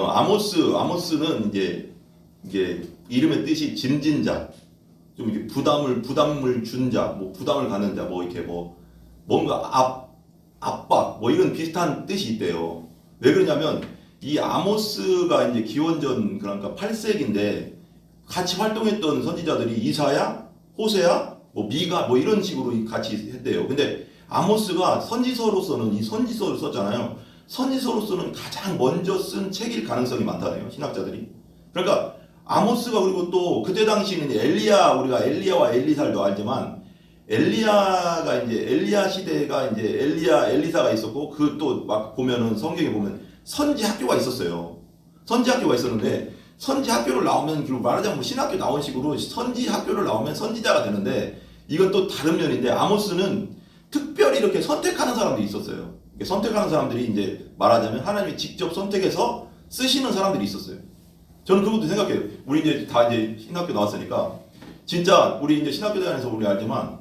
아모스는 이게 이름의 뜻이 짐진 자, 좀 이렇게 부담을 준 자, 뭐 부담을 갖는 자, 뭐 이렇게 뭐 뭔가 압박, 뭐 이런 비슷한 뜻이 있대요. 왜 그러냐면 이 아모스가 이제 기원전 그러니까 8세기인데 같이 활동했던 선지자들이 이사야, 호세야, 뭐 미가 뭐 이런 식으로 같이 했대요. 근데 아모스가 선지서로서는 이 선지서를 썼잖아요. 선지서로서는 가장 먼저 쓴 책일 가능성이 많다네요. 신학자들이. 그러니까 아모스가 그리고 또 그때 당시는 우리가 엘리야와 엘리사를 알지만 엘리야가 이제 엘리야 시대가 이제 엘리사가 있었고 그 또 막 보면은 성경에 보면 선지 학교가 있었어요. 선지 학교가 있었는데 선지 학교를 나오면 그리고 말하자면 신학교 나온 식으로 선지 학교를 나오면 선지자가 되는데 이건 또 다른 면인데 아모스는 특별히 이렇게 선택하는 사람들이 있었어요. 선택하는 사람들이 이제 말하자면 하나님이 직접 선택해서 쓰시는 사람들이 있었어요. 저는 그것도 생각해요. 우리 이제 다 이제 신학교 나왔으니까 진짜 우리 이제 신학교 다니면서 우리 알지만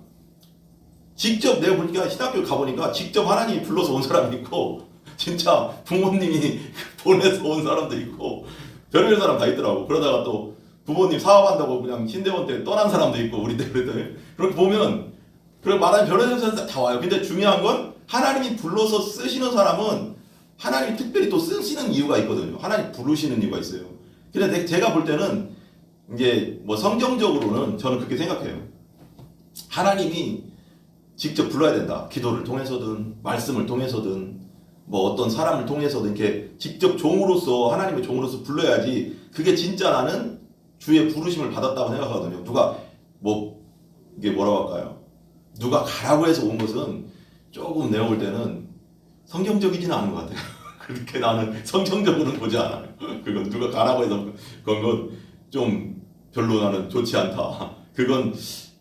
직접 내가 보니까 신학교 가보니까 직접 하나님이 불러서 온 사람이 있고 진짜 부모님이 보내서 온 사람도 있고 별별 사람 다 있더라고. 그러다가 또 부모님 사업한다고 그냥 신대원 때 떠난 사람도 있고 우리 때 그랬더니 그렇게 보면 그래 말하면 별별 사람 다 와요. 근데 중요한 건 하나님이 불러서 쓰시는 사람은 하나님이 특별히 또 쓰시는 이유가 있거든요. 하나님 부르시는 이유가 있어요. 근데 제가 볼 때는 이제 뭐 성경적으로는 저는 그렇게 생각해요. 하나님이 직접 불러야 된다. 기도를 통해서든 말씀을 통해서든 뭐 어떤 사람을 통해서든 이렇게 직접 종으로서 하나님의 종으로서 불러야지 그게 진짜 나는 주의 부르심을 받았다고 생각하거든요. 누가 뭐 이게 뭐라고 할까요? 누가 가라고 해서 온 것은 조금 내가 볼 때는 성경적이지는 않은 것 같아요. 그렇게 나는 성경적으로는 보지 않아요. 그건 누가 가라고 해서 그건 좀 별로 나는 좋지 않다. 그건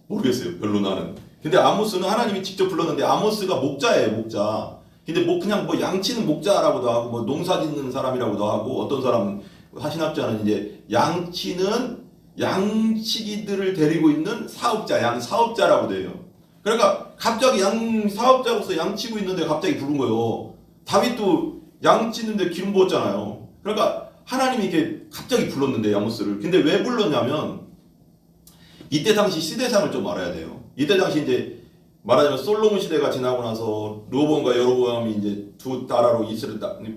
모르겠어요. 별로 나는. 근데 아모스는 하나님이 직접 불렀는데 아모스가 목자예요, 목자. 근데 뭐 그냥 뭐 양치는 목자라고도 하고 뭐 농사 짓는 사람이라고도 하고 어떤 사람은 신학자는 이제 양치는 양치기들을 데리고 있는 사업자, 양사업자라고도 해요. 그러니까 갑자기 양사업자로서 양치고 있는데 갑자기 부른 거예요. 다윗도 양치는데 기름 부었잖아요. 그러니까 하나님이 이렇게 갑자기 불렀는데 아모스를. 근데 왜 불렀냐면 이때 당시 시대상을 좀 알아야 돼요. 이때 당시 이제 말하자면 솔로몬 시대가 지나고 나서 르호보암과 여로보암이 이제 두 나라로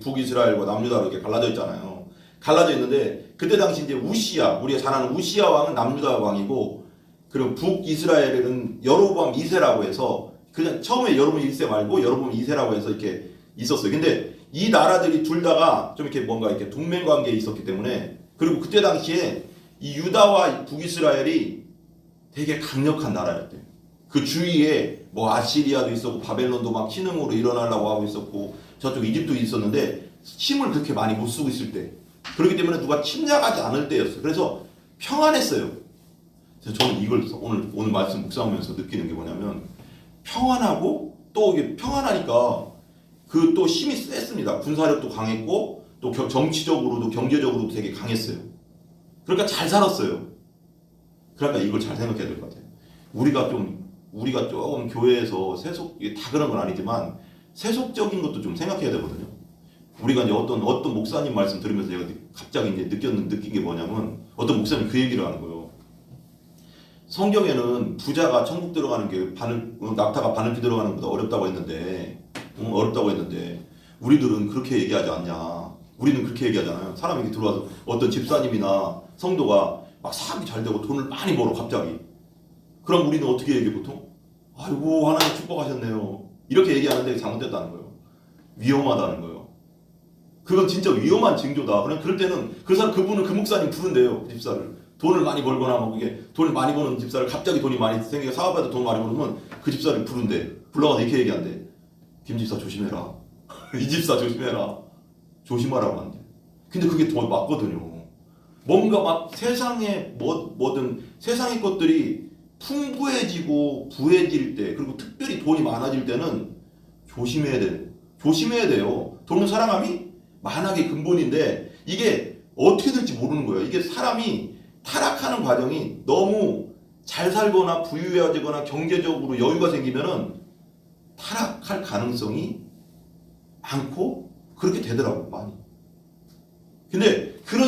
북이스라엘과 남유다로 이렇게 갈라져 있잖아요. 갈라져 있는데 그때 당시 이제 우리가 잘 아는 우시야 왕은 남유다 왕이고 그리고 북이스라엘은 여로보암 2세라고 해서 그냥 처음에 여로보암 1세 말고 여로보암 2세라고 해서 이렇게 있었어요. 근데 이 나라들이 둘 다가 좀 이렇게 뭔가 이렇게 동맹 관계에 있었기 때문에 그리고 그때 당시에 이 유다와 북이스라엘이 되게 강력한 나라였대요. 그 주위에 뭐 아시리아도 있었고 바벨론도 막 신흥으로 일어나려고 하고 있었고 저쪽 이집트도 있었는데 힘을 그렇게 많이 못 쓰고 있을 때 그렇기 때문에 누가 침략하지 않을 때였어요. 그래서 평안했어요. 그래서 저는 이걸 오늘 말씀 묵상하면서 느끼는 게 뭐냐면 평안하고 또 이게 평안하니까 그 또 힘이 셌습니다. 군사력도 강했고 또 정치적으로도 경제적으로도 되게 강했어요. 그러니까 잘 살았어요. 그러니까 이걸 잘 생각해야 될 것 같아요. 우리가 조금 교회에서 다 그런 건 아니지만 세속적인 것도 좀 생각해야 되거든요. 우리가 이제 어떤 목사님 말씀 들으면서 제가 갑자기 이제 느낀 게 뭐냐면 어떤 목사님 그 얘기를 하는 거예요. 성경에는 부자가 천국 들어가는 게 낙타가 바늘피 들어가는 것보다 어렵다고 했는데 우리들은 그렇게 얘기하지 않냐. 우리는 그렇게 얘기하잖아요. 사람이 이렇게 들어와서 어떤 집사님이나 성도가 막 사업이 잘 되고 돈을 많이 벌어 갑자기. 그럼 우리는 어떻게 얘기해 보통? 아이고 하나님 축복하셨네요. 이렇게 얘기하는데 잘못됐다는 거예요. 위험하다는 거예요. 그건 진짜 위험한 징조다. 그럴 때는 그분은 그 목사님 부른대요. 그 집사를. 돈을 많이 벌거나 뭐 그게 돈을 많이 버는 집사를 갑자기 돈이 많이 생기고 사업에도 돈 많이 벌면 그 집사를 부른대. 불러가서 이렇게 얘기한대. 김 집사 조심해라. 이 집사 조심해라. 조심하라고 한대. 근데 그게 더 맞거든요. 뭔가 막 세상에 뭐든 세상의 것들이 풍부해지고 부해질 때 그리고 특별히 돈이 많아질 때는 조심해야 돼요. 돈은 사랑함이 만악의 근본인데 이게 어떻게 될지 모르는 거예요. 이게 사람이 타락하는 과정이 너무 잘 살거나 부유해지거나 경제적으로 여유가 생기면은 타락할 가능성이 많고 그렇게 되더라고요. 많이. 근데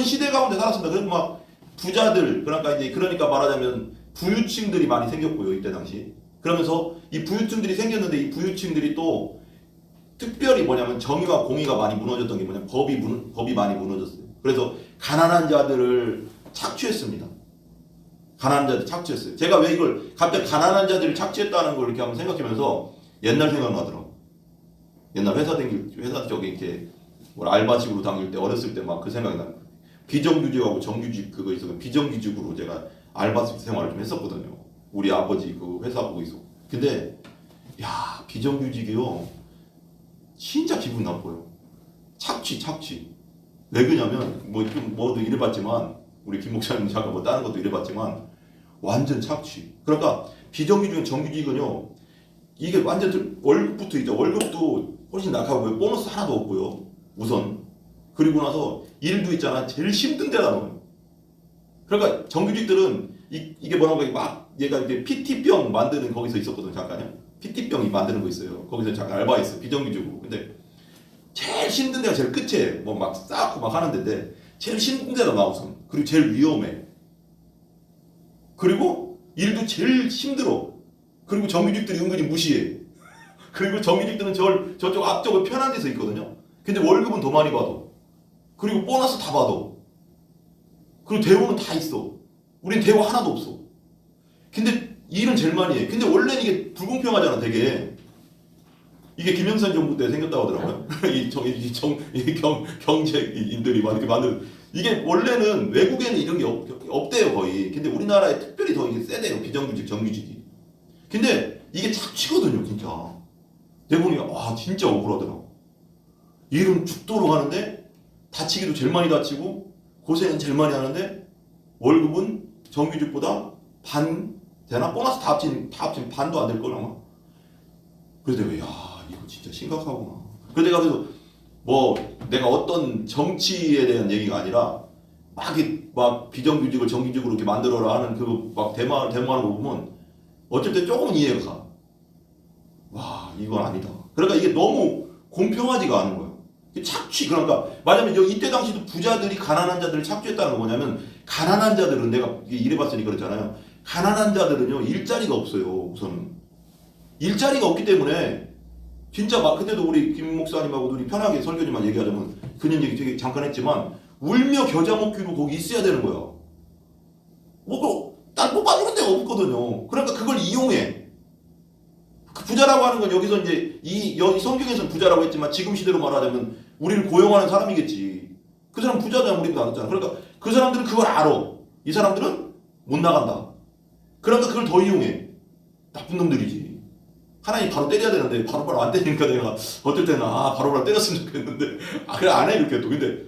그런 시대 가운데 살았습니다. 그래서 막 부자들, 그러니까 말하자면 부유층들이 많이 생겼고요, 이때 당시. 그러면서 이 부유층들이 생겼는데 이 부유층들이 또 특별히 뭐냐면 정의와 공의가 많이 무너졌던 게 뭐냐면 법이 많이 무너졌어요. 그래서 가난한 자들을 착취했습니다. 가난한 자들 착취했어요. 제가 왜 이걸 갑자기 가난한 자들을 착취했다는 걸 이렇게 한번 생각하면서 옛날 생각나더라고. 옛날 회사 쪽에 이렇게 알바식으로 다닐 때 어렸을 때 막 그 생각이 나요. 비정규직하고 정규직 그거 있어서 비정규직으로 제가 알바 생활을 좀 했었거든요. 우리 아버지 그 회사 보고 있어. 근데 야 비정규직이요 진짜 기분 나빠요. 착취. 왜 그러냐면 뭐도 일해봤지만 우리 김 목사님 잠깐 뭐 다른 것도 일해봤지만 완전 착취. 그러니까 비정규직은 정규직은요 이게 완전 월급부터 있죠. 월급도 훨씬 낙하고요. 보너스 하나도 없고요. 우선 그리고 나서 일도 있잖아. 제일 힘든 데다 넣어요. 그러니까 정규직들은 이게 뭐라고 막 얘가 이렇게 PT병 만드는 거기서 있었거든 잠깐요. PT병이 만드는 거 있어요. 거기서 잠깐 알바했어. 비정규직으로. 근데 제일 힘든 데가 제일 끝에 뭐 막 쌓고 막 하는 데인데 제일 힘든 데다 나 우선. 그리고 제일 위험해. 그리고 일도 제일 힘들어. 그리고 정규직들이 은근히 무시해. 그리고 정규직들은 저쪽 앞쪽에 편한 데서 있거든요. 근데 월급은 더 많이 받아. 그리고 보너스 다 받아. 그리고 대우는 다 있어. 우린 대우 하나도 없어. 근데 일은 제일 많이 해. 근데 원래는 이게 불공평하잖아, 되게. 이게 김영삼 정부 때 생겼다고 하더라고요. 경제인들이 막 이렇게 만든. 이게 원래는 외국에는 이런 게 없대요, 거의. 근데 우리나라에 특별히 더 이게 세대요, 비정규직, 정규직이. 근데 이게 착취거든요, 진짜. 대부분이, 진짜 억울하더라고. 일은 죽도록 하는데, 다치기도 제일 많이 다치고, 고생은 제일 많이 하는데, 월급은 정규직보다 반 되나? 보너스 다 합친 반도 안 될 거나 막. 그래서 내가 이거 진짜 심각하구나. 그래서 내가 어떤 정치에 대한 얘기가 아니라 막 비정규직을 정규직으로 이렇게 만들어라 하는 그 막 데모하는 거 보면 어쩔 때 조금 이해가 가. 와 이건 아니다. 그러니까 이게 너무 공평하지가 않은 거예요. 착취. 그러니까 말하자면 이때 당시도 부자들이 가난한 자들을 착취했다는 거 뭐냐면 가난한 자들은 내가 일해봤으니까 그렇잖아요. 가난한 자들은요 일자리가 없어요. 우선은 일자리가 없기 때문에 진짜 막 그때도 우리 김 목사님하고도 우리 편하게 설교지만 얘기하자면 그년 얘기 되게 잠깐 했지만 울며 겨자 먹기로 거기 있어야 되는 거야. 날 뽑아주는 데가 없거든요. 그러니까 그걸 이용해. 그 부자라고 하는 건 여기서 이제 여기 성경에서는 부자라고 했지만 지금 시대로 말하자면 우리를 고용하는 사람이겠지. 그 사람 부자잖아. 우리도 알았잖아. 그러니까 그 사람들은 그걸 알아. 이 사람들은 못 나간다. 그러니까 그걸 더 이용해. 나쁜 놈들이지. 하나님 바로 때려야 되는데 바로바로 안 때리니까 내가 어떨 때는 바로바로 때렸으면 좋겠는데 그래 안 해 이렇게 또. 근데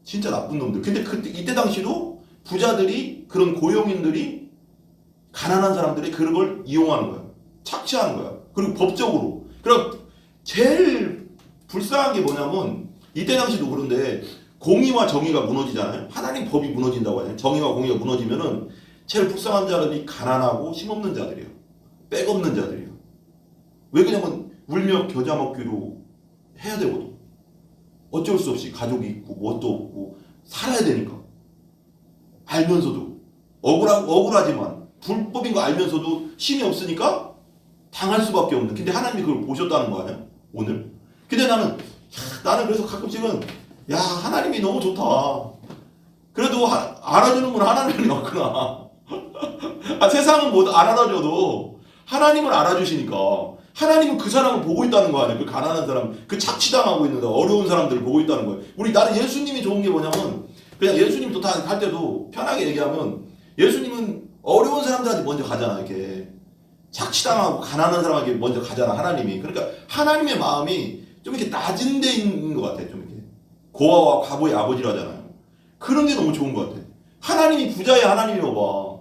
진짜 나쁜 놈들. 근데 이때 당시도 부자들이 그런 고용인들이 가난한 사람들이 그런 걸 이용하는 거야. 착취하는 거야. 그리고 법적으로. 그럼 제일 불쌍한 게 뭐냐면 이때 당시도 그런데 공의와 정의가 무너지잖아요. 하나님 법이 무너진다고 하잖아요. 정의와 공의가 무너지면은 제일 불쌍한 자들이 가난하고 힘없는 자들이에요. 백 없는 자들이에요. 왜 그러냐면 울며 겨자 먹기로 해야 되거든. 어쩔 수 없이 가족이 있고 뭣도 없고 살아야 되니까. 알면서도 억울하지만 불법인 거 알면서도 힘이 없으니까 당할 수밖에 없는. 근데 하나님이 그걸 보셨다는 거 아니야? 오늘. 근데 나는 그래서 가끔씩은 하나님이 너무 좋다. 그래도 알아주는 분 하나님이 없구나. 세상은 못 알아줘도 하나님을 알아주시니까 하나님은 그 사람을 보고 있다는 거 아니야? 그 가난한 사람, 그 착취당하고 있는 어려운 사람들을 보고 있다는 거예요. 나는 예수님이 좋은 게 뭐냐면 그냥 예수님도 다 할 때도 편하게 얘기하면 예수님은 어려운 사람들한테 먼저 가잖아. 이렇게 착취당하고 가난한 사람에게 먼저 가잖아. 하나님이. 그러니까 하나님의 마음이 좀 이렇게 낮은 데 있는 것 같아. 좀 이렇게 고아와 과부의 아버지라잖아요. 그런 게 너무 좋은 것 같아. 하나님이 부자의 하나님이어봐.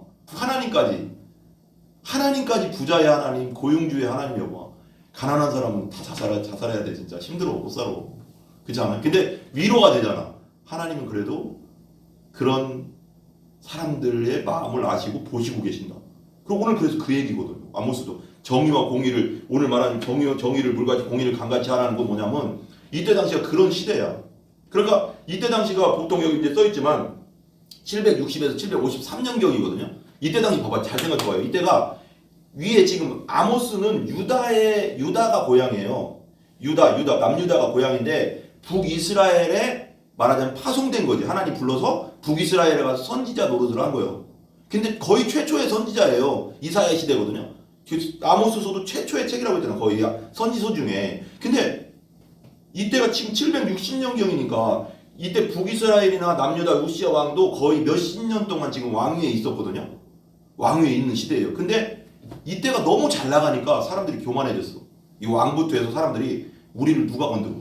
하나님까지 부자의 하나님, 고용주의 하나님이어봐. 가난한 사람은 다 자살해야 돼. 진짜 힘들어. 못 살아. 그렇지 않아요? 근데 위로가 되잖아. 하나님은 그래도 그런 사람들의 마음을 아시고 보시고 계신다. 그리고 오늘 그래서 그 얘기거든요. 아모스도 정의와 공의를 오늘 말하는 정의를 물같이 공의를 강같이 하라는 건 뭐냐면 이때 당시가 그런 시대야. 그러니까 이때 당시가 보통 여기 이제 써있지만 760에서 753년경이거든요. 이때 당시 봐봐, 잘 생각해봐요. 이때가 위에 지금 아모스는 유다가 고향이에요. 유다 남유다가 고향인데 북이스라엘에 말하자면 파송된 거지. 하나님 불러서 북이스라엘에 가서 선지자 노릇을 한 거예요. 근데 거의 최초의 선지자예요. 이사야 시대거든요. 아모스서도 최초의 책이라고 했잖아. 거의 선지서 중에. 근데 이때가 지금 760년경이니까 이때 북이스라엘이나 남유다 우시아 왕도 거의 몇십 년 동안 지금 왕위에 있었거든요. 왕위에 있는 시대예요. 근데 이때가 너무 잘 나가니까 사람들이 교만해졌어. 이 왕부터 해서 사람들이 우리를 누가 건드려.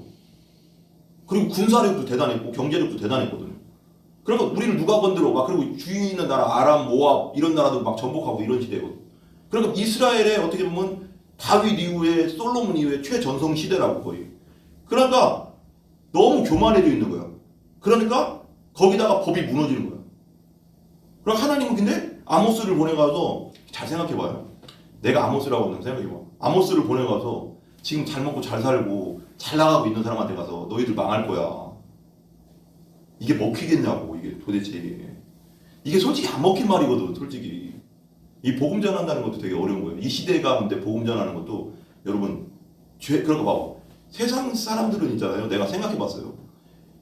그리고 군사력도 대단했고 경제력도 대단했거든요. 그러니까 우리를 누가 건드려. 막 그리고 주위에 있는 나라 아람, 모압 이런 나라도 막 정복하고 이런 시대거든. 그러니까 이스라엘의 어떻게 보면 다윗 이후에 솔로몬 이후에 최전성 시대라고 거의. 그러니까 너무 교만해져 있는 거야. 그러니까 거기다가 법이 무너지는 거야. 그럼 하나님은 근데 아모스를 보내가서 잘 생각해봐요. 내가 아모스라고 한번 생각해봐. 아모스를 보내가서 지금 잘 먹고 잘 살고 잘 나가고 있는 사람한테 가서 너희들 망할 거야. 이게 먹히겠냐고. 이게 도대체 이게 솔직히 안 먹힌 말이거든. 솔직히 이 복음 전한다는 것도 되게 어려운 거예요. 이 시대 가운데 복음 전하는 것도 여러분 그런 거 봐. 세상 사람들은 있잖아요. 내가 생각해봤어요.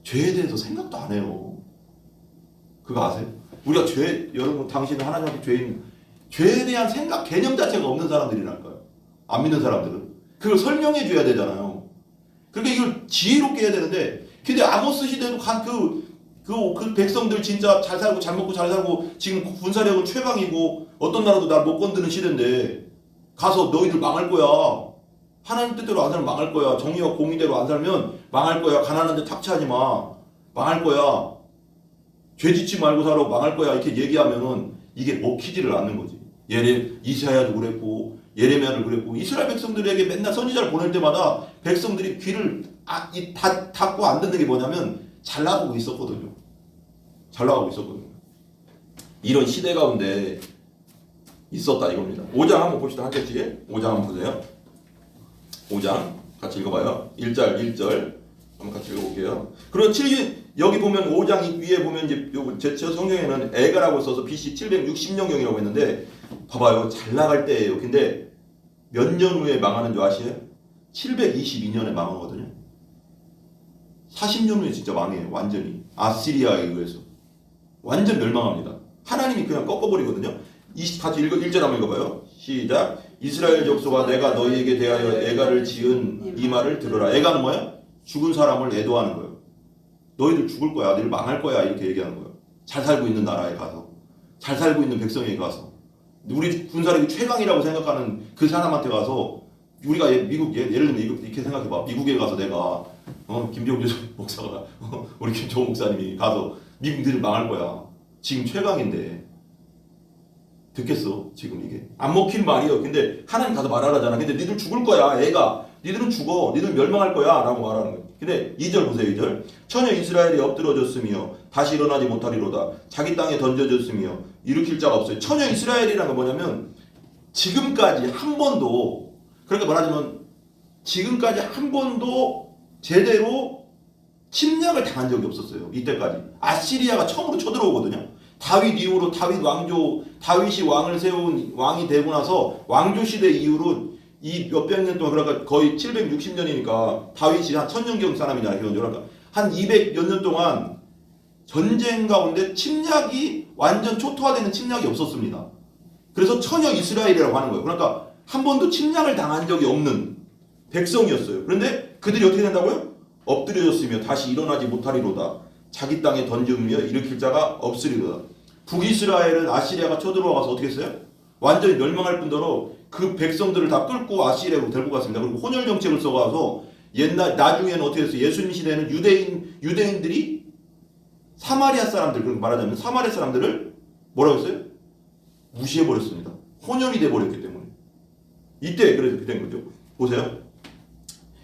죄에 대해서 생각도 안 해요. 그거 아세요? 우리가 여러분 당신은 하나님 앞에 죄에 대한 생각 개념 자체가 없는 사람들이랄까요. 안 믿는 사람들은 그걸 설명해 줘야 되잖아요. 그러니까 이걸 지혜롭게 해야 되는데 근데 아모스 시대도 그 백성들 진짜 잘 살고 잘 먹고 잘 살고 지금 군사력은 최강이고 어떤 나라도 날 못 건드는 시대인데 가서 너희들 망할 거야. 하나님 뜻대로 안 살면 망할 거야. 정의와 공의대로 안 살면 망할 거야. 가난한데 탁취하지 마. 망할 거야. 죄 짓지 말고 살아. 망할 거야. 이렇게 얘기하면은 이게 먹히지를 않는 거지. 이사야도 그랬고 예레미야도 그랬고 이스라엘 백성들에게 맨날 선지자를 보낼 때마다 백성들이 귀를 닫고 안 듣는 게 뭐냐면 잘 나가고 있었거든요. 잘 나가고 있었거든요. 이런 시대 가운데 있었다 이겁니다. 5장 한번 봅시다. 한 절씩 5장 한번 보세요. 5장 같이 읽어봐요. 1절 1절 한번 같이 읽어볼게요. 그리고 여기 보면 5장 위에 보면 이제 제 성경에는 에가라고 써서 BC 760년경이라고 했는데 봐봐요. 잘 나갈 때예요. 근데 몇 년 후에 망하는 줄 아시에요? 722년에 망하거든요. 40년 후에 진짜 망해요. 완전히 아시리아에 의해서 완전 멸망합니다. 하나님이 그냥 꺾어버리거든요. 같이 1절 한번 읽어봐요. 시작. 이스라엘 족속아 내가 너희에게 대하여 애가를 지은 이 말을 들으라. 애가는 뭐야? 죽은 사람을 애도하는 거예요. 너희들 죽을 거야. 너희들 망할 거야. 이렇게 얘기하는 거예요. 잘 살고 있는 나라에 가서 잘 살고 있는 백성에게 가서 우리 군사력이 최강이라고 생각하는 그 사람한테 가서 우리가 미국 예를 들면 이렇게 생각해봐. 미국에 가서 내가 김병주 목사가 우리 김종호 목사님이 가서 미국들이 망할 거야. 지금 최강인데 듣겠어? 지금 이게 안 먹힌 말이에요. 근데 하나님 가서 말하라잖아. 근데 니들 죽을 거야. 애가 니들은 죽어. 니들 멸망할 거야. 라고 말하는 거예요. 근데 2절 보세요. 2절 처녀 이스라엘이 엎드러졌으며 다시 일어나지 못하리로다. 자기 땅에 던져졌으며 일으킬 자가 없어요. 처녀 이스라엘이라는 건 뭐냐면 지금까지 한 번도 그러니까 말하자면 지금까지 한 번도 제대로 침략을 당한 적이 없었어요. 이때까지 아시리아가 처음으로 쳐들어오거든요. 다윗 이후로 다윗이 왕을 세운 왕이 되고 나서 왕조 시대 이후로 이 몇백 년 동안 그러니까 거의 760년이니까 다윗이 한 1000년경 사람이냐 그러니까 한 200여 년 동안 전쟁 가운데 침략이 완전 초토화되는 침략이 없었습니다. 그래서 처녀 이스라엘이라고 하는 거예요. 그러니까 한 번도 침략을 당한 적이 없는 백성이었어요. 그런데 그들이 어떻게 된다고요? 엎드려졌으며 다시 일어나지 못하리로다. 자기 땅에 던지며 일으킬 자가 없으리로다. 북이스라엘은 아시리아가 쳐들어와서 어떻게 했어요? 완전히 멸망할 뿐더러 그 백성들을 다 끌고 아시리아로 데리고 갔습니다. 그리고 혼혈 정책을 써가서 나중에는 어떻게 했어요? 예수님 시대에는 유대인들이 사마리아 사람들, 그렇게 말하자면 사마리아 사람들을 뭐라고 했어요? 무시해버렸습니다. 혼혈이 돼버렸기 때문에. 이때 그래서 그렇게 된 거죠. 보세요.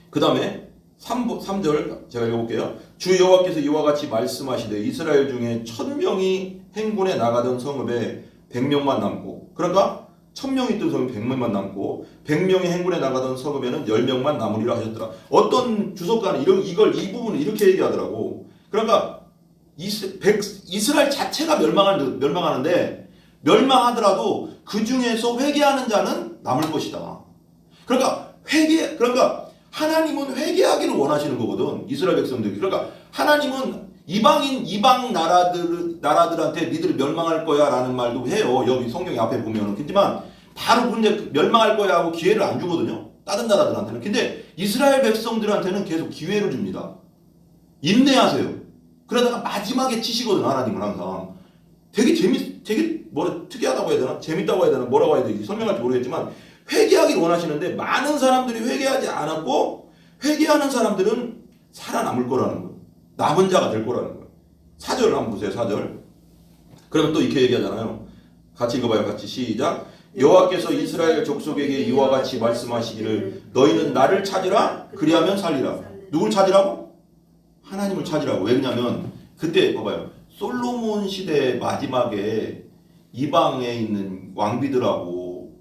그 다음에 3절 제가 읽어볼게요. 주 여호와께서 이와 같이 말씀하시되 이스라엘 중에 1000명이 행군에 나가던 성읍에 100명만 남고 그러니까 1000명이 있던 성읍에 100명만 남고 100명이 행군에 나가던 성읍에는 10명만 남으리라 하셨더라. 어떤 주석가는 이 부분을 이렇게 얘기하더라고. 그러니까 이스라엘 자체가 멸망하는데 멸망하더라도 그 중에서 회개하는 자는 남을 것이다. 그러니까 하나님은 회개하기를 원하시는 거거든. 이스라엘 백성들이. 그러니까 하나님은 이방 나라들한테 니들 멸망할 거야라는 말도 해요. 여기 성경 앞에 보면은. 그렇지만 바로 근데 멸망할 거야 하고 기회를 안 주거든요. 다른 나라들한테는. 근데 이스라엘 백성들한테는 계속 기회를 줍니다. 인내하세요. 그러다가 마지막에 치시거든, 하나님은 항상. 되게 특이하다고 해야 되나? 재밌다고 해야 되나? 뭐라고 해야 되지? 설명할지 모르겠지만, 회개하기를 원하시는데, 많은 사람들이 회개하지 않았고, 회개하는 사람들은 살아남을 거라는 거예요. 남은 자가 될 거라는 거예요. 4절 한번 보세요, 4절. 그러면 또 이렇게 얘기하잖아요. 같이 읽어봐요, 같이 시작. 여호와께서 이스라엘 족속에게 이와 같이 말씀하시기를 너희는 나를 찾으라 그리하면 살리라. 누굴 찾으라고? 하나님을 찾으라고. 왜냐면 그때 봐봐요. 솔로몬 시대 마지막에 이방에 있는 왕비들하고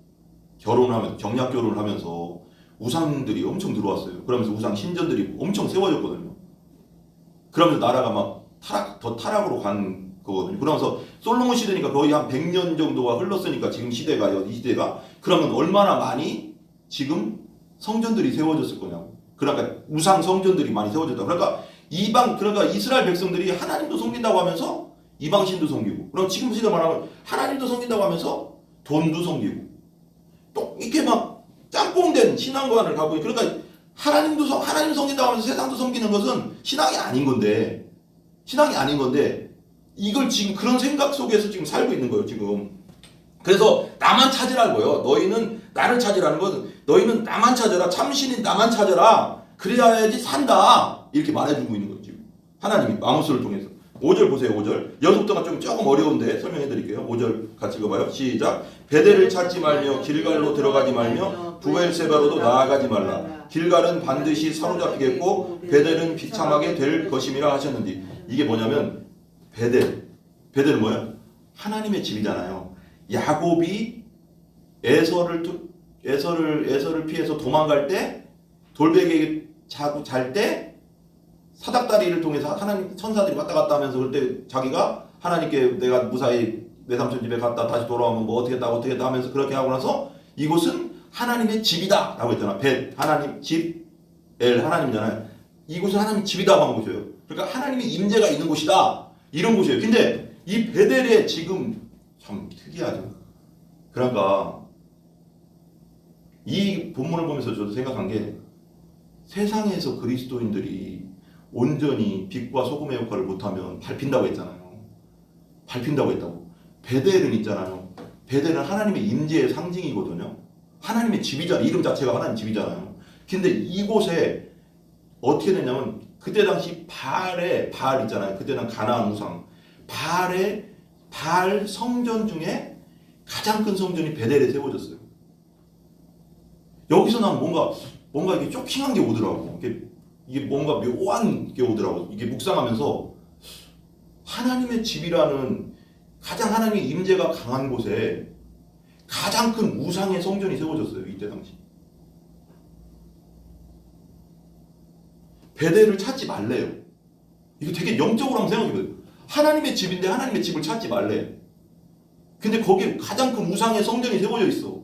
정략 결혼을 하면서 우상들이 엄청 들어왔어요. 그러면서 우상 신전들이 엄청 세워졌거든요. 그러면서 나라가 막 더 타락으로 간 거거든요. 그러면서 솔로몬 시대니까 거의 한 100년 정도가 흘렀으니까 지금 시대가 이 시대가 그러면 얼마나 많이 지금 성전들이 세워졌을 거냐고. 그러니까 우상 성전들이 많이 세워졌다. 그러니까 이스라엘 백성들이 하나님도 섬긴다고 하면서 이방 신도 섬기고. 그럼 지금 시대 말하면 하나님도 섬긴다고 하면서 돈도 섬기고. 또 이렇게 막 짬뽕된 신앙관을 갖고 그러니까 하나님 섬긴다고 하면서 세상도 섬기는 것은 신앙이 아닌 건데 이걸 지금 그런 생각 속에서 지금 살고 있는 거예요, 지금. 그래서 나만 찾으라고요. 너희는 나를 찾으라는 것은 너희는 나만 찾아라. 참신인 나만 찾아라. 그래야지 산다. 이렇게 말해주고 있는 거예요, 지금. 하나님이 아모스를 통해서. 5절 보세요, 5절. 여기서부터가 조금 어려운데 설명해 드릴게요. 5절 같이 읽어봐요. 시작. 베델을 찾지 말며 길갈로 들어가지 말며 부엘세바로도 나아가지 말라. 길갈은 반드시 사로잡히겠고 베델은 비참하게 될 것임이라 하셨는지. 이게 뭐냐면 베델은 뭐야? 하나님의 집이잖아요. 야곱이 에서를 피해서 도망갈 때 돌베개에 자고 잘 때 사닥다리를 통해서 하나님 천사들이 왔다 갔다 하면서 그때 자기가 하나님께 내가 무사히 내 삼촌 집에 갔다 다시 돌아오면 뭐 어떻게 했다 하면서 그렇게 하고 나서 이곳은 하나님의 집이다 라고 했잖아. 하나님 집 하나님이잖아요. 이곳은 하나님 집이다 하는 곳이에요. 그러니까 하나님의 임재가 있는 곳이다. 이런 곳이에요. 근데 이 베델에 지금 참 특이하죠. 그러니까 이 본문을 보면서 저도 생각한 게 세상에서 그리스도인들이 온전히 빛과 소금의 역할을 못하면 밟힌다고 했잖아요. 밟힌다고 했다고. 베델은 있잖아요. 베델은 하나님의 임재의 상징이거든요. 하나님의 집이잖아요. 이름 자체가 하나님 집이잖아요. 근데 이곳에 어떻게 됐냐면 그때 당시 바알 있잖아요. 그때는 가나안 우상. 바알 성전 중에 가장 큰 성전이 베델에 세워졌어요. 여기서 난 뭔가 이게 쇼킹한 게 오더라고. 이게 뭔가 묘한 게 오더라고. 이게 묵상하면서 하나님의 집이라는 가장 하나님의 임재가 강한 곳에 가장 큰 우상의 성전이 세워졌어요. 이때 당시. 베델을 찾지 말래요. 이거 되게 영적으로 한번 생각해보세요. 하나님의 집인데 하나님의 집을 찾지 말래. 근데 거기에 가장 큰 우상의 성전이 세워져 있어.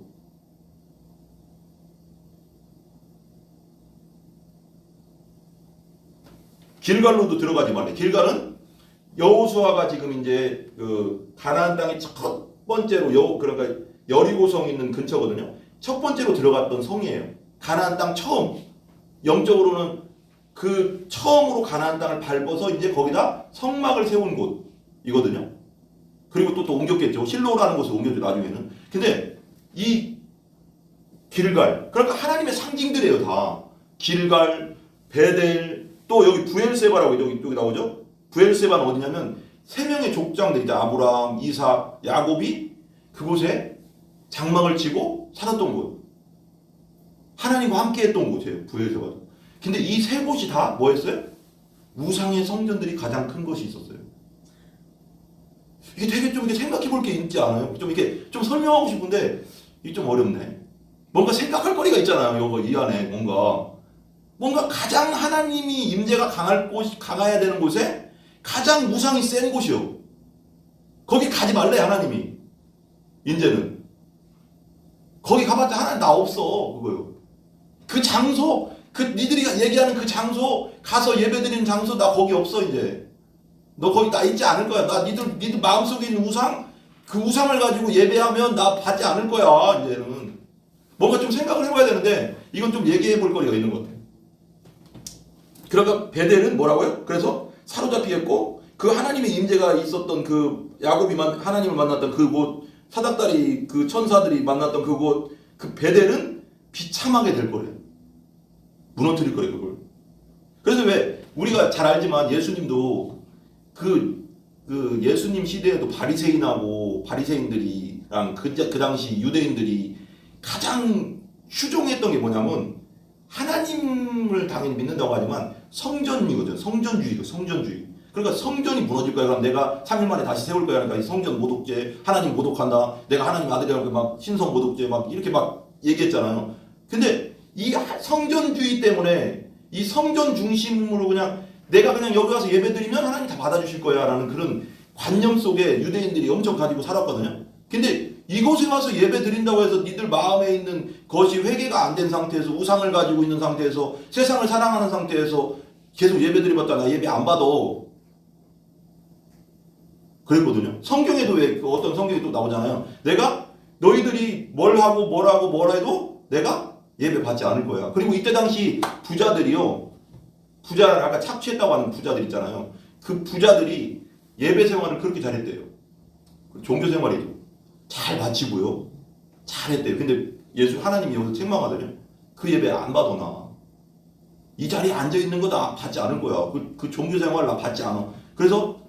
길갈로도 들어가지 말래. 길갈은 여호수아가 지금 이제 그 가나안 땅의 첫 번째로 그러니까 여리고성 있는 근처거든요. 첫 번째로 들어갔던 성이에요. 가나안 땅 처음. 영적으로는 그 처음으로 가나안 땅을 밟아서 이제 거기다 성막을 세운 곳이거든요. 그리고 또 옮겼겠죠. 실로라는 곳에 옮겼죠, 나중에는. 근데 이 길갈, 그러니까 하나님의 상징들이에요, 다. 길갈, 베델, 또 여기 부엘세바라고 여기 나오죠. 부엘세바는 어디냐면 세 명의 족장들 이제 아브라함, 이삭, 야곱이 그곳에 장막을 치고 살았던 곳. 하나님과 함께했던 곳이에요, 부엘세바. 근데 이 세 곳이 다 뭐였어요? 우상의 성전들이 가장 큰 것이 있었어요. 이게 되게 좀 이렇게 생각해 볼 게 있지 않아요? 좀 이렇게 좀 설명하고 싶은데 이게 좀 어렵네. 뭔가 생각할 거리가 있잖아요. 이 안에 뭔가 가장 하나님이 임재가 강해야 되는 곳에 가장 우상이 센 곳이요. 거기 가지 말래 하나님이. 이제는 거기 가봤자 하나님 나 없어 그거요. 그 장소, 그 니들이 얘기하는 그 장소 가서 예배드리는 장소 나 거기 없어 이제. 너 거기 나 있지 않을 거야. 나 니들 마음속에 있는 우상, 그 우상을 가지고 예배하면 나 받지 않을 거야 이제는. 뭔가 좀 생각을 해봐야 되는데 이건 좀 얘기해 볼 거리가 있는 것 같아. 그러니까 베델은 뭐라고요? 그래서 사로잡히겠고 그 하나님의 임재가 있었던 그 야곱이 하나님을 만났던 그곳, 사닥다리 그 천사들이 만났던 그곳, 그 베델은 비참하게 될 거래요. 무너뜨릴 거예요 그걸. 그래서 왜 우리가 잘 알지만 예수님도 그 예수님 시대에도 바리새인들이랑 그 당시 유대인들이 가장 추종했던 게 뭐냐면 하나님을 당연히 믿는다고 하지만 성전이거든. 성전주의. 그러니까 성전이 무너질 거야. 그럼 내가 3일 만에 다시 세울 거야. 그러니까 성전 모독죄, 하나님 모독한다. 내가 하나님 아들이라고 막 신성 모독죄 막 이렇게 막 얘기했잖아요. 근데 이 성전주의 때문에 이 성전 중심으로 그냥 내가 그냥 여기 와서 예배드리면 하나님 다 받아주실 거야 라는 그런 관념 속에 유대인들이 엄청 가지고 살았거든요. 근데 이곳에 와서 예배 드린다고 해서 니들 마음에 있는 것이 회개가 안 된 상태에서 우상을 가지고 있는 상태에서 세상을 사랑하는 상태에서 계속 예배 드려봤다 나 예배 안 받아. 그랬거든요. 성경에도 왜 어떤 성경이 또 나오잖아요. 내가 너희들이 뭘 해도 내가 예배 받지 않을 거야. 그리고 이때 당시 부자들이요. 아까 착취했다고 하는 부자들 있잖아요. 그 부자들이 예배 생활을 그렇게 잘했대요. 종교 생활이죠. 잘 바치고요. 잘했대요. 근데 하나님이 여기서 책망하더니 그 예배 안 받아 나. 이 자리에 앉아있는 거 나 받지 않을 거야. 그 종교 생활 나 받지 않아. 그래서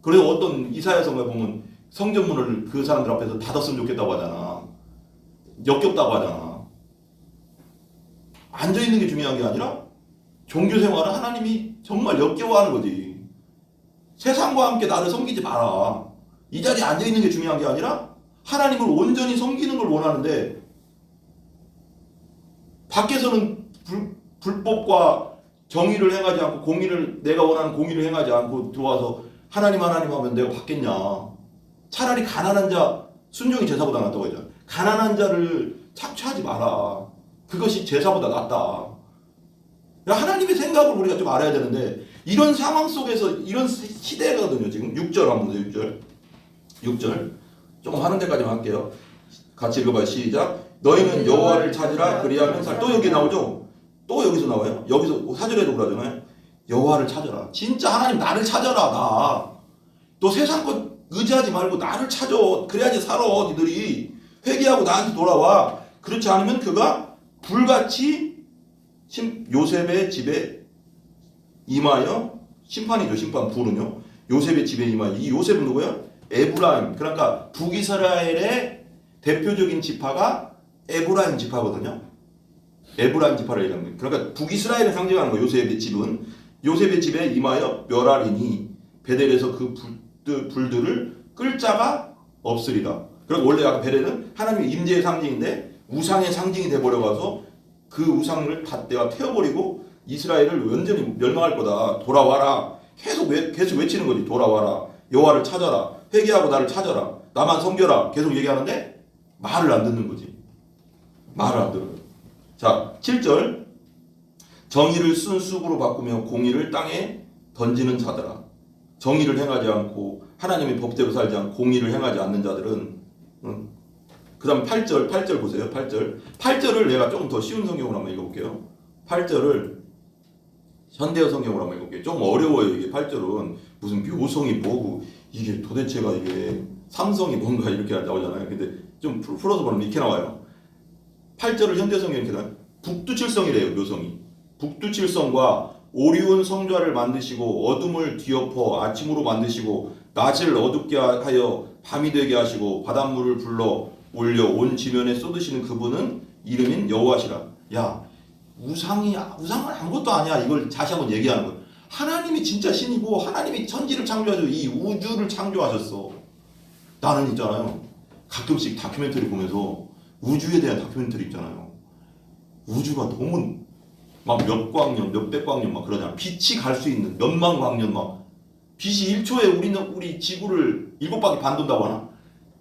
어떤 이사야서에 보면 성전문을 그 사람들 앞에서 닫았으면 좋겠다고 하잖아. 역겹다고 하잖아. 앉아있는 게 중요한 게 아니라 종교 생활은 하나님이 정말 역겨워하는 거지. 세상과 함께 나를 섬기지 마라. 이 자리에 앉아있는 게 중요한 게 아니라 하나님을 온전히 섬기는 걸 원하는데 밖에서는 불법과 정의를 행하지 않고 내가 원하는 공의를 행하지 않고 들어와서 하나님 하면 내가 받겠냐. 차라리 가난한 자 순종이 제사보다 낫다고 하잖아. 가난한 자를 착취하지 마라. 그것이 제사보다 낫다. 하나님의 생각을 우리가 좀 알아야 되는데 이런 상황 속에서 이런 시대거든요. 지금 6절 한번 보세요. 6절 조금 하는 데까지만 할게요. 같이 읽어봐요. 시작. 너희는 여호와를 찾으라 그리하면 또 여기 나오죠. 또 여기서 나와요. 여기서 4절에도 그러잖아요. 여호와를 찾아라. 진짜 하나님 나를 찾아라. 나. 또 세상 것 의지하지 말고 나를 찾아. 그래야지 살아. 니들이 회개하고 나한테 돌아와. 그렇지 않으면 그가 불같이 요셉의 집에 임하여 심판이죠. 심판 불은요. 요셉의 집에 임하여. 이 요셉은 누구예요? 에브라임. 그러니까 북이스라엘의 대표적인 지파가 에브라임 지파거든요. 에브라임 지파를 얘기합니다. 그러니까 북이스라엘을 상징하는 거예요. 요셉의 집은. 요셉의 집에 임하여 멸하리니 베델에서 그 불들을 끌 자가 없으리라. 그리고 원래 아까 베델은 하나님의 임재의 상징인데 우상의 상징이 돼버려가서 그 우상을 다 내가 태워버리고 이스라엘을 완전히 멸망할 거다. 돌아와라. 계속 외치는 거지. 돌아와라. 여호와를 찾아라. 회개하고 나를 찾아라. 나만 섬겨라. 계속 얘기하는데 말을 안 듣는 거지. 말을 안 들어요. 자, 7절. 정의를 순쑥으로 바꾸며 공의를 땅에 던지는 자들아. 정의를 행하지 않고 하나님의 법대로 살지 않고 공의를 행하지 않는 자들은 그 다음 8절 보세요. 8절을 내가 조금 더 쉬운 성경으로 한번 읽어볼게요. 8절을 현대어 성경으로 한번 읽어볼게요. 좀 어려워요. 이게 8절은 무슨 묘성이 뭐고 이게 도대체가 이게 삼성이 뭔가 이렇게 나오잖아요. 근데 좀 풀어서 보면 이렇게 나와요. 8절을 현대어 성경에 이렇게 나와요. 북두칠성이래요. 묘성이. 북두칠성과 오리온 성좌를 만드시고 어둠을 뒤엎어 아침으로 만드시고 낮을 어둡게 하여 밤이 되게 하시고 바닷물을 불러 올려 온 지면에 쏟으시는 그분은 이름인 여호와시라. 야, 우상은 아무것도 아니야. 이걸 다시 한번 얘기하는 거예요. 하나님이 진짜 신이고 하나님이 천지를 창조하셔서 이 우주를 창조하셨어. 나는 있잖아요. 가끔씩 다큐멘터리 보면서 우주에 대한 다큐멘터리 있잖아요. 우주가 너무 막 몇 광년, 몇백 광년 막 그러잖아. 빛이 갈 수 있는 몇만 광년 막 빛이 1초에 우리 지구를 7바퀴 반 돈다고 하나?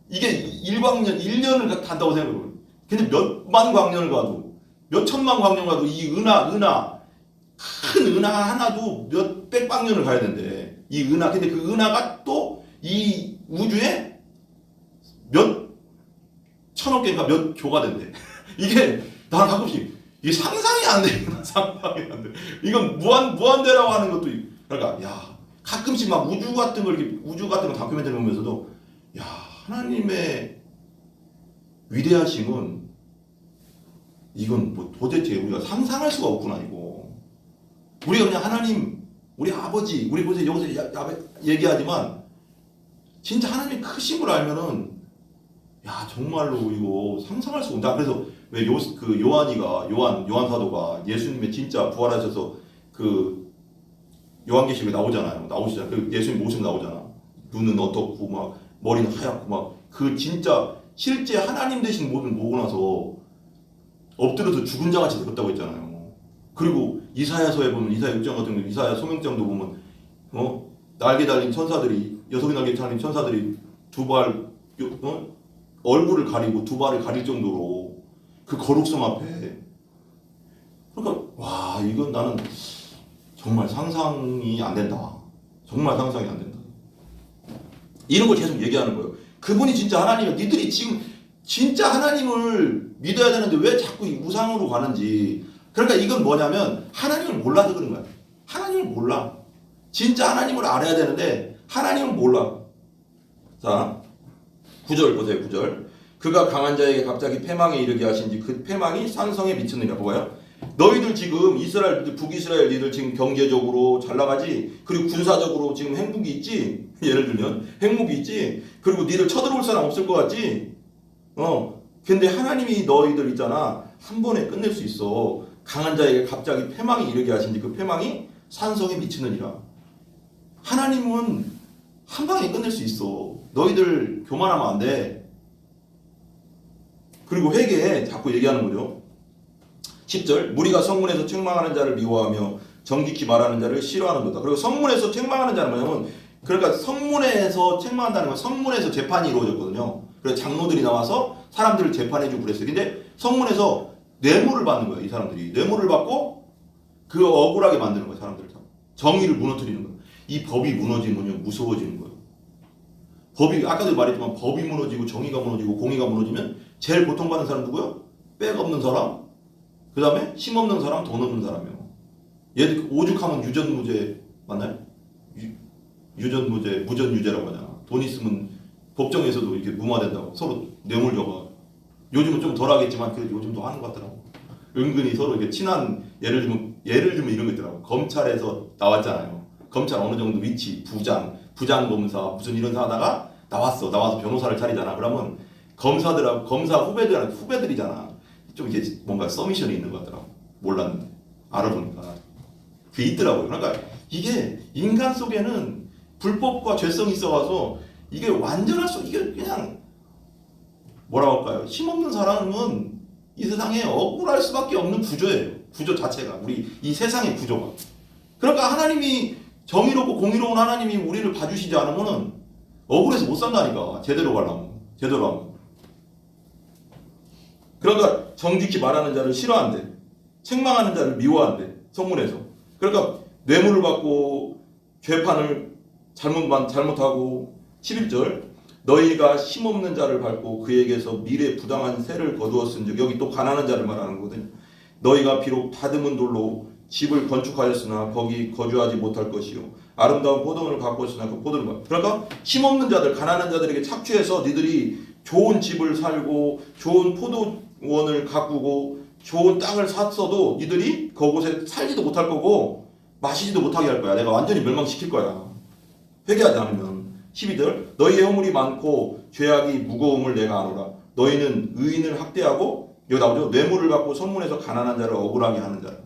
이게 일광년 1년을 간다고 생각해요. 근데 몇만 광년을 가도 몇천만 광년 가도 이 큰 은하 하나도 몇백 광년을 가야 된대. 이 은하. 근데 그 은하가 또 이 우주에 몇 천억 개인가 몇 조가 된대. 이게 나는 가끔씩 이게 상상이 안 돼. 상상이 안 돼. 이건 무한대라고 하는 것도 그러니까 야 가끔씩 막 우주 같은 거 다큐멘터리 보면서도 야 하나님의 위대하심은 이건 뭐 도대체 우리가 상상할 수가 없구나 이거. 우리가 그냥 하나님 우리 아버지 우리 보세요 여기서 얘기하지만 진짜 하나님의 크신 걸 알면은 야 정말로 이거 상상할 수가 없다. 그래서 왜 요한 사도가 예수님의 진짜 부활하셔서 그 요한계시록에 나오시잖아요. 그 예수님 모습 나오잖아. 눈은 어떻고 막 머리는 하얗고 막 그 진짜 실제 하나님 되신 모습을 보고 나서 엎드려서 죽은 자같이 되었다고 했잖아요. 그리고 이사야서에 보면 이사야 6장 같은 경우 이사야 소명장도 보면 날개 달린 천사들이 6개 날개 달린 천사들이 얼굴을 가리고 두 발을 가릴 정도로 그 거룩성 앞에 그러니까 와 이건 나는 정말 상상이 안 된다. 정말 상상이 안 된다. 이런 걸 계속 얘기하는 거예요. 그분이 진짜 하나님이야. 니들이 지금 진짜 하나님을 믿어야 되는데 왜 자꾸 이 우상으로 가는지. 그러니까 이건 뭐냐면 하나님을 몰라서 그런 거야. 하나님을 몰라. 진짜 하나님을 알아야 되는데 하나님을 몰라. 자 9절 보세요. 9절. 그가 강한 자에게 갑자기 패망에 이르게 하신지 그 패망이 산성에 미치느냐. 뭐가요? 너희들 지금 북이스라엘 니들 지금 경제적으로 잘 나가지. 그리고 군사적으로 지금 행복이 있지. 예를 들면 행복이 있지. 그리고 니들 쳐들어올 사람 없을 것 같지. 근데 하나님이 너희들 있잖아 한 번에 끝낼 수 있어. 강한 자에게 갑자기 패망이 이르게 하신지 그 패망이 산성에 미치느니라. 하나님은 한 방에 끝낼 수 있어. 너희들 교만하면 안 돼. 그리고 회개해. 자꾸 얘기하는 거죠. 10절 무리가 성문에서 책망하는 자를 미워하며 정직히 말하는 자를 싫어하는도다. 그리고 성문에서 책망하는 자는 뭐냐면 그러니까 성문에서 책망한다는 건 성문에서 재판이 이루어졌거든요. 그래서 장로들이 나와서 사람들을 재판해주고 그랬어요. 근데 성문에서 뇌물을 받는 거예요. 이 사람들이 뇌물을 받고 그 억울하게 만드는 거예요. 사람들을 정의를 무너뜨리는 거예요. 이 법이 무너지면 무서워지는 거예요. 법이 아까도 말했지만 법이 무너지고 정의가 무너지고 공의가 무너지면 제일 고통받는 사람 누구요? 백 없는 사람, 그 다음에 힘 없는 사람, 돈 없는 사람이요. 얘들 오죽하면 유전무죄 맞나요? 유전무죄, 무전유죄라고 하잖아. 돈 있으면 법정에서도 이렇게 무마된다고 서로 뇌물 줘봐. 요즘은 좀 덜하겠지만 그래도 요즘도 하는 것 같더라고. 은근히 서로 이렇게 친한 예를 들면 이런 거 있더라고. 검찰에서 나왔잖아요. 검찰 어느 정도 위치, 부장 검사 무슨 이런 사 하다가 나와서 변호사를 차리잖아. 그러면 검사들하고 검사 후배들이잖아. 좀 이게 뭔가 서미션이 있는 것 같더라고. 몰랐는데 알아보니까 그게 있더라고요. 그러니까 이게 인간 속에는 불법과 죄성이 있어가서 이게 이게 그냥 뭐라고 할까요? 힘없는 사람은 이 세상에 억울할 수밖에 없는 구조예요. 구조 자체가 우리 이 세상의 구조가. 그러니까 하나님이 정의롭고 공의로운 하나님이 우리를 봐주시지 않으면은 억울해서 못 산다니까. 제대로 하면. 그러니까 정직히 말하는 자를 싫어한대. 책망하는 자를 미워한대. 성문에서. 그러니까 뇌물을 받고 재판을 잘못하고 11절 너희가 힘없는 자를 밟고 그에게서 미래 부당한 세를 거두었은즉 여기 또 가난한 자를 말하는 거거든요. 너희가 비록 다듬은 돌로 집을 건축하였으나 거기 거주하지 못할 것이요 아름다운 포도원을 가꾸었으나 그 포도를 그러니까 힘없는 자들 가난한 자들에게 착취해서 니들이 좋은 집을 살고 좋은 포도원을 가꾸고 좋은 땅을 샀어도 니들이 그곳에 살지도 못할 거고 마시지도 못하게 할 거야. 내가 완전히 멸망시킬 거야. 회개하지 않으면. 12절 너희의 허물이 많고 죄악이 무거움을 내가 아노라. 너희는 의인을 학대하고 여기 나오죠. 뇌물을 받고 성문에서 가난한 자를 억울하게 하는 자라.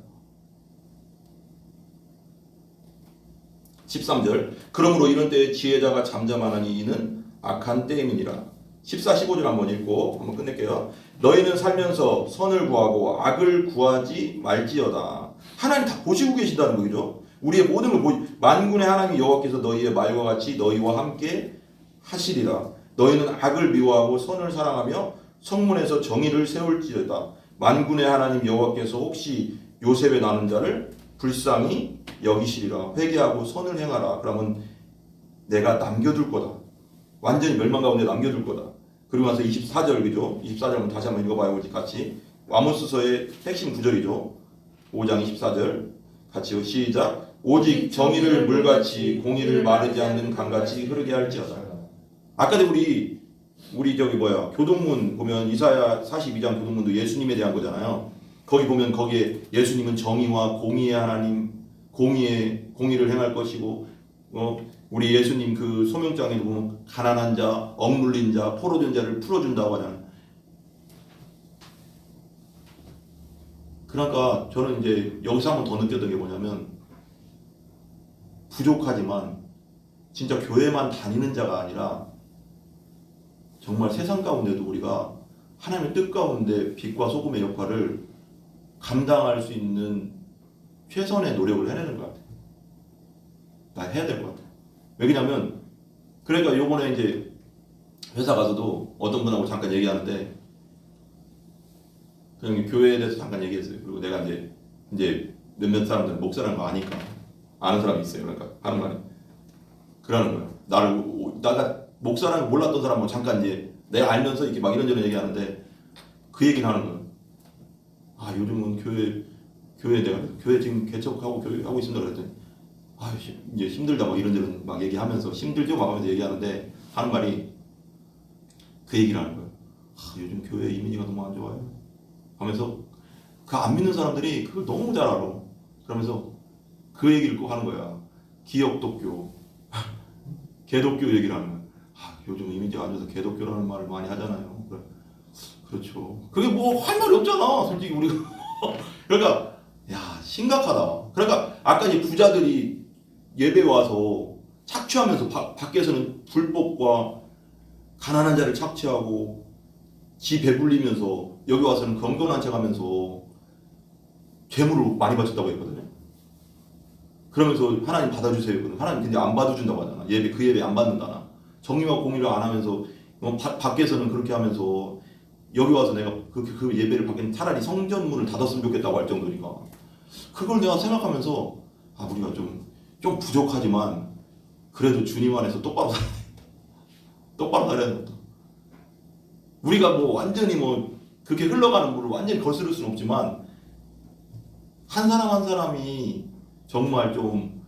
13절 그러므로 이런 때에 지혜자가 잠잠하나니 이는 악한 때임이니라. 14, 15절 한번 읽고 한번 끝낼게요. 너희는 살면서 선을 구하고 악을 구하지 말지어다. 하나님 다 보시고 계신다는 거죠. 우리의 모든 걸 만군의 하나님 여호와께서 너희의 말과 같이 너희와 함께 하시리라. 너희는 악을 미워하고 선을 사랑하며 성문에서 정의를 세울지어다. 만군의 하나님 여호와께서 혹시 요셉의 나는 자를 불쌍히 여기시리라. 회개하고 선을 행하라. 그러면 내가 남겨둘 거다. 완전히 멸망 가운데 남겨둘 거다. 그리고 나서 24절, 그죠? 24절 다시 한번 읽어봐요. 같이. 아모스서의 핵심 구절이죠. 5장 24절 같이요. 시작. 오직 정의를 물같이 공의를 마르지 않는 강같이 흐르게 할지어다. 아까도 우리 교동문 보면 이사야 42장 교동문도 예수님에 대한 거잖아요. 거기 보면 거기에 예수님은 정의와 공의의 하나님, 공의를 행할 것이고, 우리 예수님 그 소명장에 보면 가난한 자, 억눌린 자, 포로된 자를 풀어준다고 하잖아요. 그러니까 저는 이제 여기서 한번 더 느꼈던 게 뭐냐면, 부족하지만 진짜 교회만 다니는 자가 아니라 정말 세상 가운데도 우리가 하나님의 뜻 가운데 빛과 소금의 역할을 감당할 수 있는 최선의 노력을 해내는 것 같아요. 다 해야 될 것 같아요. 왜냐면 그러니까 요번에 이제 회사 가서도 어떤 분하고 잠깐 얘기하는데 그냥 교회에 대해서 잠깐 얘기했어요. 그리고 내가 이제 몇몇 사람들 목사라는 거 아니까 아는 사람이 있어요. 그러니까 하는 말이 그러는 거예요. 나가 목사라는 거 몰랐던 사람하고 잠깐 이제 내가 알면서 이렇게 막 이런저런 얘기하는데 그 얘기를 하는 거예요. 아 요즘은 교회 내가 교회 지금 개척하고 교회 하고 있습니다 그랬더니 아 이제 힘들다 막 이런저런 막 얘기하면서 힘들죠 막 하면서 얘기하는데 하는 말이 그 얘기를 하는 거예요. 아 요즘 교회 이미지가 너무 안 좋아요 하면서 그 안 믿는 사람들이 그걸 너무 잘 알아. 그러면서 그 얘기를 꼭 하는 거야. 기억독교 개독교 얘기를 하는 거야. 아 요즘 이미지가 안 좋아서 개독교라는 말을 많이 하잖아요. 그렇죠. 그게 뭐 할 말이 없잖아 솔직히 우리가. 그러니까 야 심각하다. 그러니까 아까 이제 부자들이 예배 와서 착취하면서 밖에서는 불법과 가난한 자를 착취하고 지 배불리면서 여기 와서는 경건한 척하면서 재물을 많이 바쳤다고 했거든요. 그러면서 하나님 받아주세요. 하나님 근데 안 받아준다고 하잖아. 그 예배 안 받는다나. 정의와 공의를 안 하면서 밖에서는 그렇게 하면서 여기 와서 내가 그 예배를 받기엔 차라리 성전문을 닫았으면 좋겠다고 할 정도니까. 그걸 내가 생각하면서 아 우리가 좀 부족하지만 그래도 주님 안에서 똑바로 살아야 된다. 똑바로 살아야 된다. 우리가 뭐 완전히 뭐 그렇게 흘러가는 물을 완전히 거스를 수는 없지만 한 사람 한 사람이 정말 좀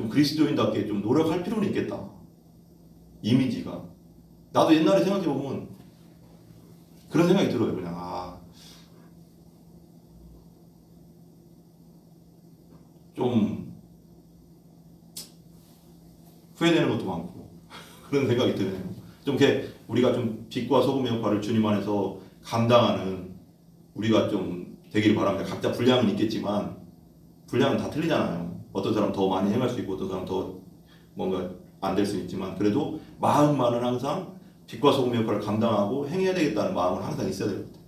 그리스도인답게 좀 노력할 필요는 있겠다. 이미지가. 나도 옛날에 생각해보면 그런 생각이 들어요. 그냥 좀 후회되는 것도 많고 그런 생각이 드네요. 좀 이렇게 우리가 좀 빛과 소금의 역할을 주님 안에서 감당하는 우리가 좀 되기를 바랍니다. 각자 분량은 있겠지만 분량은 다 틀리잖아요. 어떤 사람 더 많이 행할 수 있고 어떤 사람 더 뭔가 안 될 수 있지만 그래도 마음만은 항상 빛과 소금의 역할을 감당하고 행해야 되겠다는 마음은 항상 있어야 됩니다.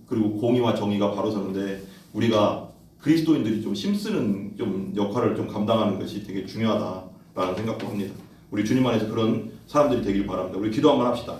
그리고 공의와 정의가 바로 서는데 우리가 그리스도인들이 좀 힘쓰는 좀 역할을 좀 감당하는 것이 되게 중요하다라는 생각도 합니다. 우리 주님 안에서 그런 사람들이 되길 바랍니다. 우리 기도 한번 합시다.